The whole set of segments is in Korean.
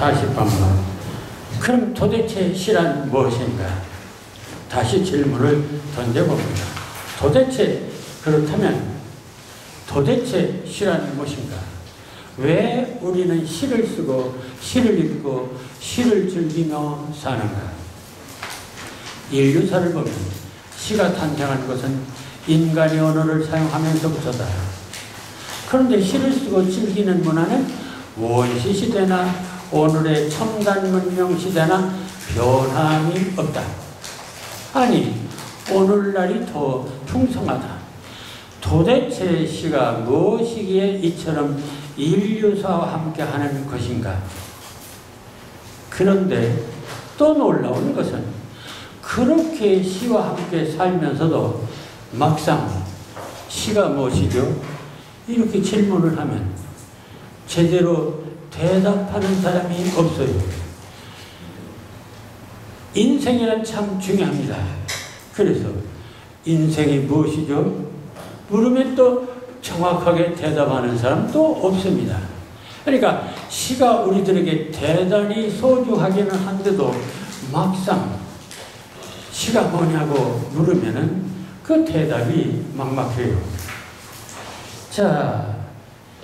40번만. 그럼 도대체 시란 무엇인가? 다시 질문을 던져봅니다. 도대체 그렇다면 도대체 시란 무엇인가? 왜 우리는 시를 쓰고 시를 읽고 시를 즐기며 사는가? 인류사를 보면 시가 탄생한 것은 인간이 언어를 사용하면서부터다. 그런데 시를 쓰고 즐기는 문화는 원시 시대나 오늘의 첨단 문명 시대나 변함이 없다. 아니, 오늘날이 더 풍성하다. 도대체 시가 무엇이기에 이처럼 인류사와 함께하는 것인가? 그런데 또 놀라운 것은 그렇게 시와 함께 살면서도 막상 시가 무엇이죠? 이렇게 질문을 하면 제대로 대답하는 사람이 없어요. 인생이란 참 중요합니다. 그래서 인생이 무엇이죠? 물으면 또 정확하게 대답하는 사람도 없습니다. 그러니까 시가 우리들에게 대단히 소중하기는 한데도 막상 시가 뭐냐고 물으면은 그 대답이 막막해요. 자,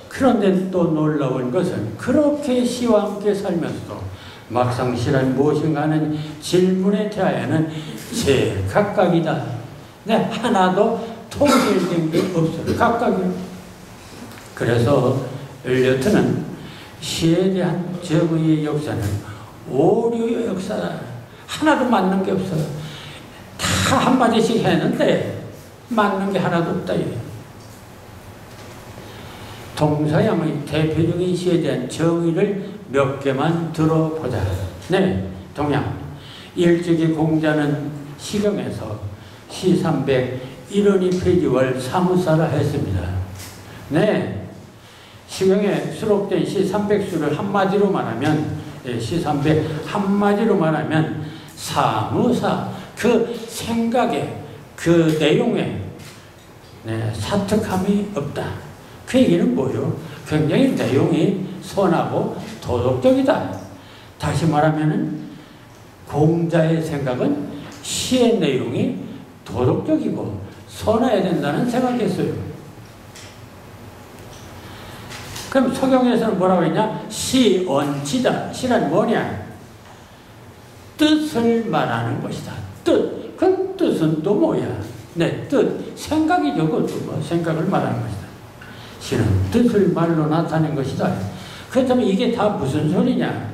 그런데 또 놀라운 것은 그렇게 시와 함께 살면서도 막상 시란 무엇인가 하는 질문에 대하여는 제각각이다. 네, 하나도 통일된 게 없어요. 각각이요. 그래서 엘리어트는 시에 대한 정의의 역사는 오류의 역사다. 하나도 맞는 게 없어. 다 한마디씩 했는데 맞는 게 하나도 없다. 동서양의 대표적인 시에 대한 정의를 몇 개만 들어보자. 네, 동양. 일제기 공자는 시경에서 시 301원이 페이지월 사무사라 했습니다. 네, 시경에 수록된 시 300수를 한마디로 말하면, 시 300 한마디로 말하면 사무사, 그 생각에, 그 내용에 사특함이 없다. 그 얘기는 뭐요? 굉장히 내용이 선하고 도덕적이다. 다시 말하면은 공자의 생각은 시의 내용이 도덕적이고 선해야 된다는 생각했어요. 그럼 서경에서는 뭐라고 했냐? 시언지다. 시란 뭐냐? 뜻을 말하는 것이다. 뜻. 그 뜻은 또 뭐야? 내 뜻. 생각이죠. 그것도 뭐 생각을 말하는 것이다. 시는 뜻을 말로 나타낸 것이다. 그렇다면 이게 다 무슨 소리냐?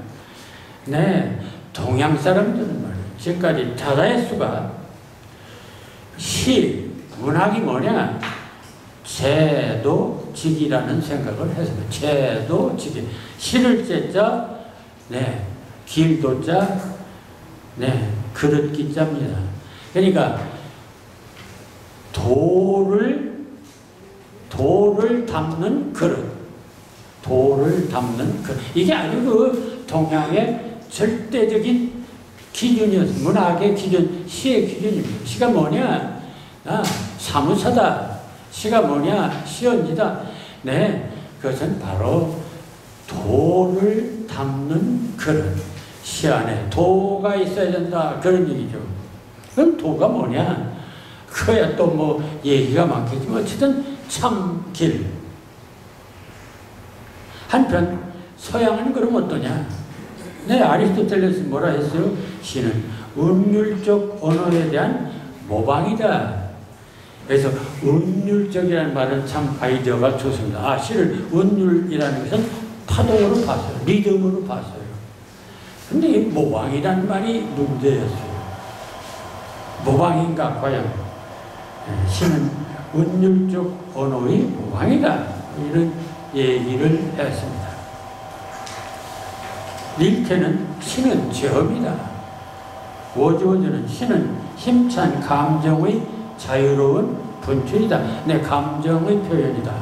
네, 동양 사람들은 말이에요. 지금까지 다다이수가 시, 문학이 뭐냐? 제도직이라는 생각을 했습니다. 제도직. 시를 제자, 네, 길도자, 네, 그릇 기자입니다. 그러니까 돌을 담는 그릇. 돌을 담는 그릇. 이게 아주 그 동양의 절대적인 기준이었어요. 문학의 기준, 시의 기준입니다. 시가 뭐냐? 사무사다. 시가 뭐냐? 시언지다. 네, 그것은 바로 도를 담는 그릇. 시 안에 도가 있어야 된다. 그런 얘기죠. 그럼 도가 뭐냐? 그야 또 뭐 얘기가 많겠지만 어쨌든 참길. 한편 서양은 그럼 어떠냐? 네, 아리스토텔레스 뭐라 했어요? 시는 운율적 언어에 대한 모방이다. 그래서 운율적이라는 말은 참 아이디어가 좋습니다. 시를 운율이라는 것은 파동으로 봤어요. 리듬으로 봤어요. 근데 이 모방이라는 말이 문제였어요. 모방인가 과연? 시는 운율적 언어의 모방이다. 이런 얘기를 했습니다. 릴케는 시는 제어입니다. 워즈워즈는 시는 힘찬 감정의 자유로운 분출이다. 내 감정의 표현이다.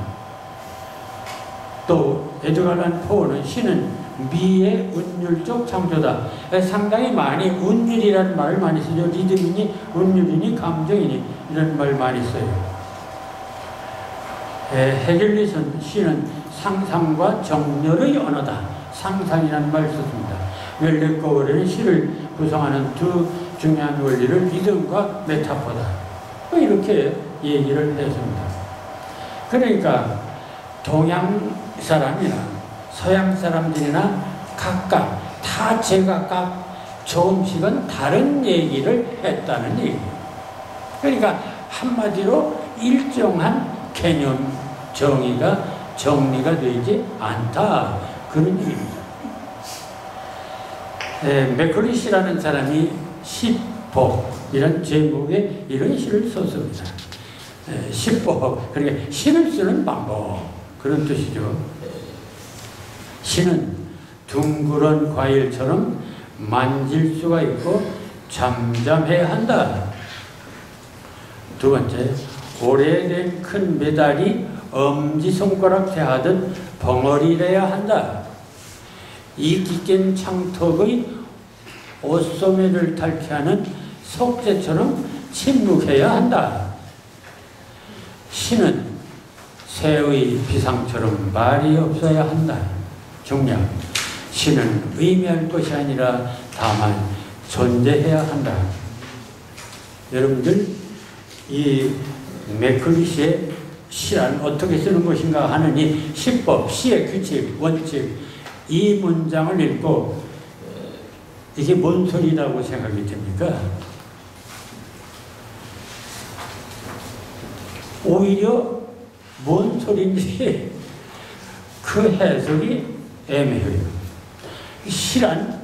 또 에드가란 포는 시는 미의 운율적 창조다. 상당히 많이 운율이라는 말을 많이 쓰죠. 리듬이니 운율이니 감정이니 이런 말 많이 써요. 헤겔리슨 시는 상상과 정렬의 언어다. 상상이라는 말을 썼습니다. 웰레코어는 시를 구성하는 두 중요한 원리를 믿음과 메타포다. 이렇게 얘기를 했습니다. 그러니까 동양 사람이나 서양 사람들이나 각각 다 제각각 조금씩은 다른 얘기를 했다는 얘기예요. 그러니까 한마디로 일정한 개념 정리가 되지 않다, 그런 얘기입니다. 맥컬리시라는 사람이 시법 이런 제목의 이런 시를 썼습니다. 시법, 그러니까 시를 쓰는 방법, 그런 뜻이죠. 시는 둥그런 과일처럼 만질 수가 있고 잠잠해야 한다. 두 번째, 오래된 큰 메달이 엄지손가락 대하듯 벙어리래야 한다. 이끼 낀 창턱의 옷소매를 탈피하는 속재처럼 침묵해야 한다. 시는 새의 비상처럼 말이 없어야 한다. 중략, 시는 의미할 것이 아니라 다만 존재해야 한다. 여러분들, 이 맥컬리시의 시란 어떻게 쓰는 것인가 하는 이 시법, 시의 규칙, 원칙, 이 문장을 읽고 이게 뭔 소리라고 생각이 됩니까? 오히려 뭔 소리인지 그 해석이 애매해요. 시란,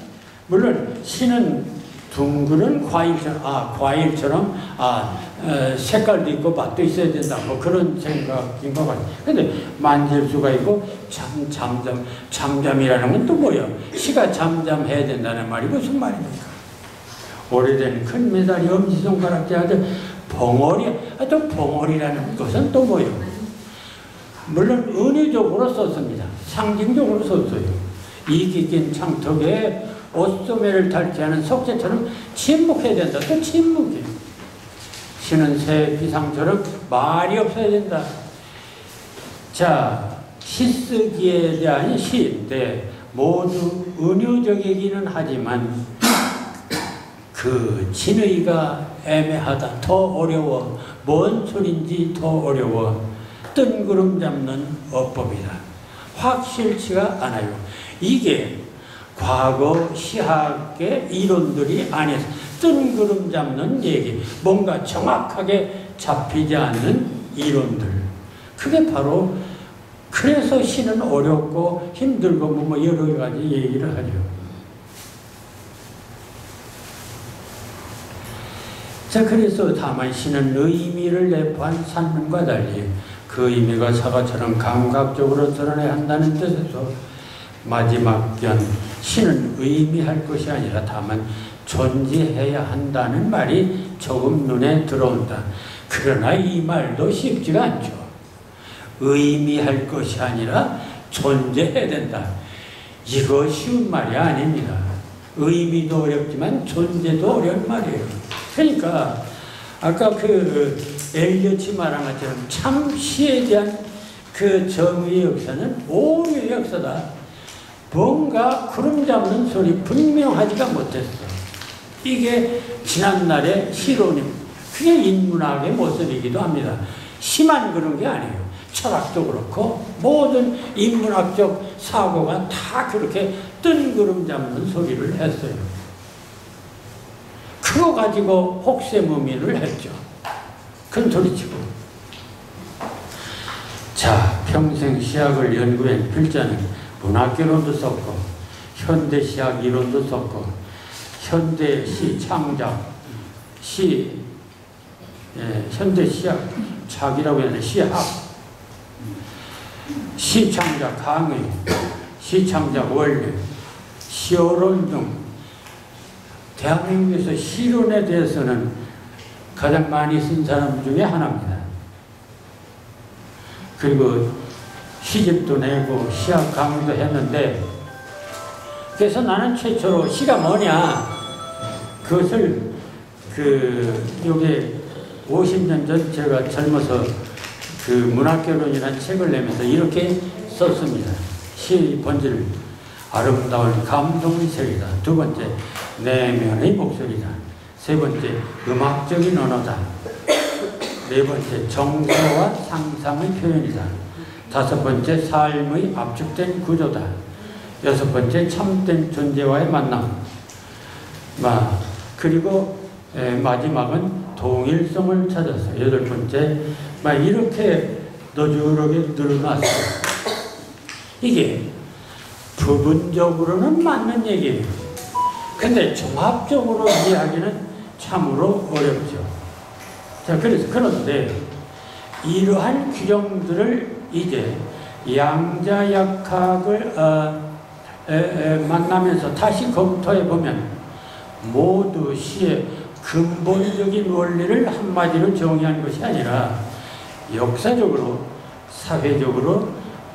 물론 시는 둥그런 과일처럼 색깔도 있고 맛도 있어야 된다, 뭐 그런 생각인 것 같아요. 근데 만질 수가 있고 잠잠이라는 건 또 뭐예요? 시가 잠잠해야 된다는 말이 무슨 말입니까? 오래된 큰 메달이 엄지손가락 대하듯 벙어리, 또 벙어리라는 것은 또 뭐예요? 물론 은유적으로 썼습니다. 상징적으로 썼어요. 이끼 낀 창턱에 옷소매를 탈취하는 속재처럼 침묵해야 된다. 또 침묵해. 시는 새 비상처럼 말이 없어야 된다. 자, 시쓰기에 대한 시인데 모두 은유적이기는 하지만 그 진의가 애매하다. 더 어려워. 뭔 소린지 더 어려워. 뜬구름 잡는 어법이다. 확실치가 않아요. 이게 과거 시학의 이론들이 안에서 뜬구름 잡는 얘기, 뭔가 정확하게 잡히지 않는 이론들, 그게 바로, 그래서 시는 어렵고 힘들고 뭐 여러 가지 얘기를 하죠. 자, 그래서 다만 시는 의미를 내포한 산문과 달리 그 의미가 사과처럼 감각적으로 드러내야 한다는 뜻에서 마지막 견, 시는 의미할 것이 아니라 다만 존재해야 한다는 말이 조금 눈에 들어온다. 그러나 이 말도 쉽지가 않죠. 의미할 것이 아니라 존재해야 된다. 이거 쉬운 말이 아닙니다. 의미도 어렵지만 존재도 어려운 말이에요. 그러니까 아까 그 엘리엇이 말한 것처럼 참 시에 대한 그 정의의 역사는 오류의 역사다. 뭔가 구름 잡는 소리 분명하지가 못했어. 이게 지난날의 시론입니다. 그게 인문학의 모습이기도 합니다. 시만 그런 게 아니에요. 철학도 그렇고 모든 인문학적 사고가 다 그렇게 뜬구름 잡는 소리를 했어요. 그거 가지고 혹세무민을 했죠. 큰 소리치고. 자, 평생 시학을 연구한 필자는 문학개론도 썼고 현대 시학 이론도 썼고 현대 시 창작, 현대 시학 착이라고 했는데 시학, 시 창작 강의, 시 창작 원리, 시어론 등 대한민국에서 시론에 대해서는 가장 많이 쓴 사람 중에 하나입니다. 그리고 시집도 내고 시학 강의도 했는데, 그래서 나는 최초로 시가 뭐냐, 그것을 요게 50년 전 제가 젊어서 문학개론이라는 책을 내면서 이렇게 썼습니다. 시 본질을. 아름다운 감동의 소리다. 두 번째, 내면의 목소리다. 세 번째, 음악적인 언어다. 네 번째, 정서와 상상의 표현이다. 다섯 번째, 삶의 압축된 구조다. 여섯 번째, 참된 존재와의 만남. 그리고 마지막은 동일성을 찾아서 여덟 번째, 이렇게 너주르게 늘어났어요. 이게 부분적으로는 맞는 얘기예요. 근데 종합적으로 이해하기는 참으로 어렵죠. 자, 그런데 이러한 규정들을 이제 양자역학을 만나면서 다시 검토해 보면 모두 시의 근본적인 원리를 한마디로 정의한 것이 아니라 역사적으로, 사회적으로,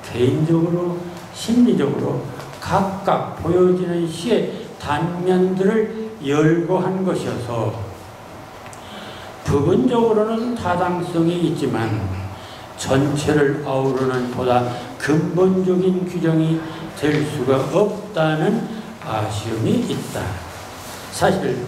개인적으로, 심리적으로 각각 보여지는 시의 단면들을 열거한 것이어서 부분적으로는 타당성이 있지만 전체를 아우르는 보다 근본적인 규정이 될 수가 없다는 아쉬움이 있다. 사실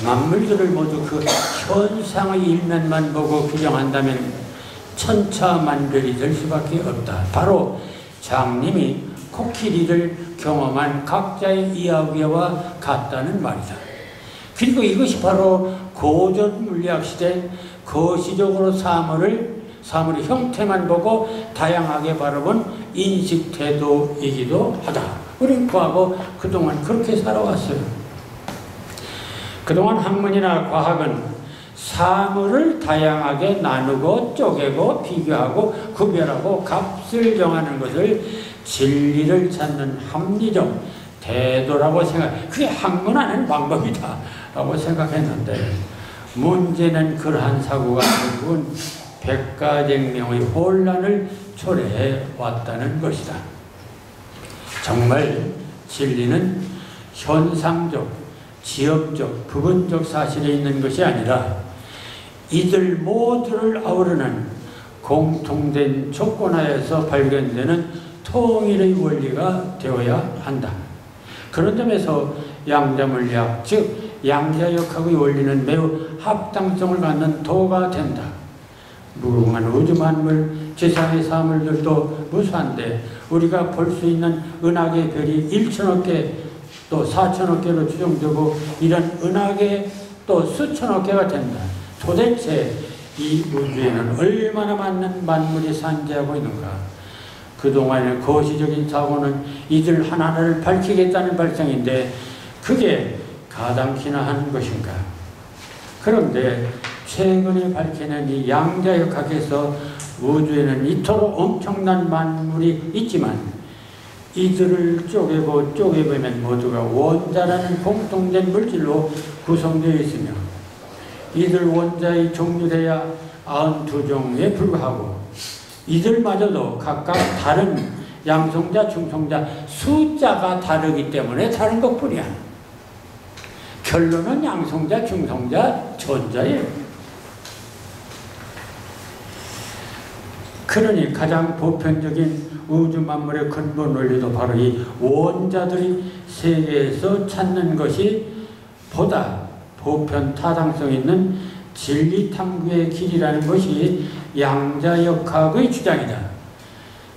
만물들을 모두 그 현상의 일면만 보고 규정한다면 천차만별이 될 수밖에 없다. 바로 장님이 코끼리를 경험한 각자의 이야기와 같다는 말이다. 그리고 이것이 바로 고전 물리학 시대 거시적으로 사물의 형태만 보고 다양하게 바라본 인식 태도이기도 하다. 우리 과거 그동안 그렇게 살아왔어요. 그동안 학문이나 과학은 사물을 다양하게 나누고 쪼개고 비교하고 구별하고 값을 정하는 것을 진리를 찾는 합리적 태도라고 그게 학문하는 방법이다 라고 생각했는데 문제는 그러한 사고가 결국은 백가쟁명의 혼란을 초래해 왔다는 것이다. 정말 진리는 현상적, 지역적, 부분적 사실에 있는 것이 아니라 이들 모두를 아우르는 공통된 조건하에서 발견되는 통일의 원리가 되어야 한다. 그런 점에서 양자물리학, 즉 양자역학의 원리는 매우 합당성을 갖는 도가 된다. 무궁한 우주만물, 지상의 사물들도 무수한데 우리가 볼 수 있는 은하계 별이 1천억 개 또 4천억 개로 추정되고 이런 은하계 또 수천억 개가 된다. 도대체 이 우주에는 얼마나 많은 만물이 산재하고 있는가. 그동안의 거시적인 사고는 이들 하나하나를 밝히겠다는 발상인데 그게 가당키나 한 것인가. 그런데 최근에 밝혀낸 이 양자역학에서 우주에는 이토록 엄청난 만물이 있지만 이들을 쪼개고 쪼개보면 모두가 원자라는 공통된 물질로 구성되어 있으며 이들 원자의 종류대야 92종에 불과하고 이들마저도 각각 다른 양성자, 중성자, 숫자가 다르기 때문에 다른 것뿐이야. 결론은 양성자, 중성자, 전자예요. 그러니 가장 보편적인 우주 만물의 근본 원리도 바로 이 원자들이 세계에서 찾는 것이 보다 보편 타당성 있는 진리 탐구의 길이라는 것이 양자역학의 주장이다.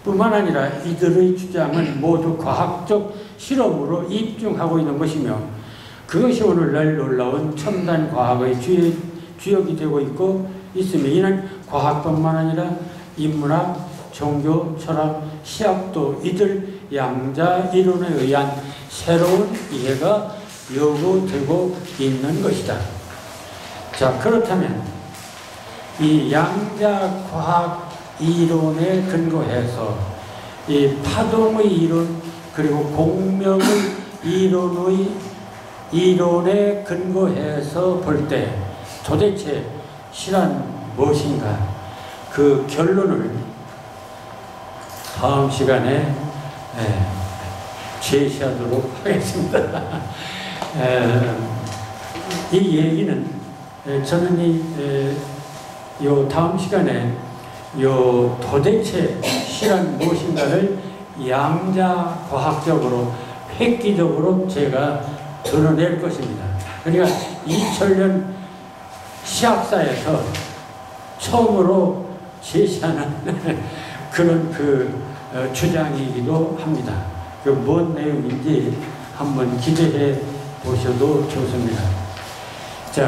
뿐만 아니라 이들의 주장은 모두 과학적 실험으로 입증하고 있는 것이며 그것이 오늘날 놀라운 첨단 과학의 주역이 되고 있으며 이는 과학뿐만 아니라 인문학, 종교, 철학, 시학도 이들 양자 이론에 의한 새로운 이해가 요구되고 있는 것이다. 자, 그렇다면 이 양자 과학 이론에 근거해서 이 파동의 이론 그리고 공명의 이론에 근거해서 볼 때 도대체 실은 무엇인가? 그 결론을 다음 시간에 제시하도록 하겠습니다. 이 얘기는 저는 요 다음 시간에 요 도대체 실은 무엇인가를 양자 과학적으로 획기적으로 제가 드러낼 것입니다. 그러니까 2000년 시학사에서 처음으로 제시하는 그런 주장이기도 합니다. 그 뭔 내용인지 한번 기대해 보셔도 좋습니다.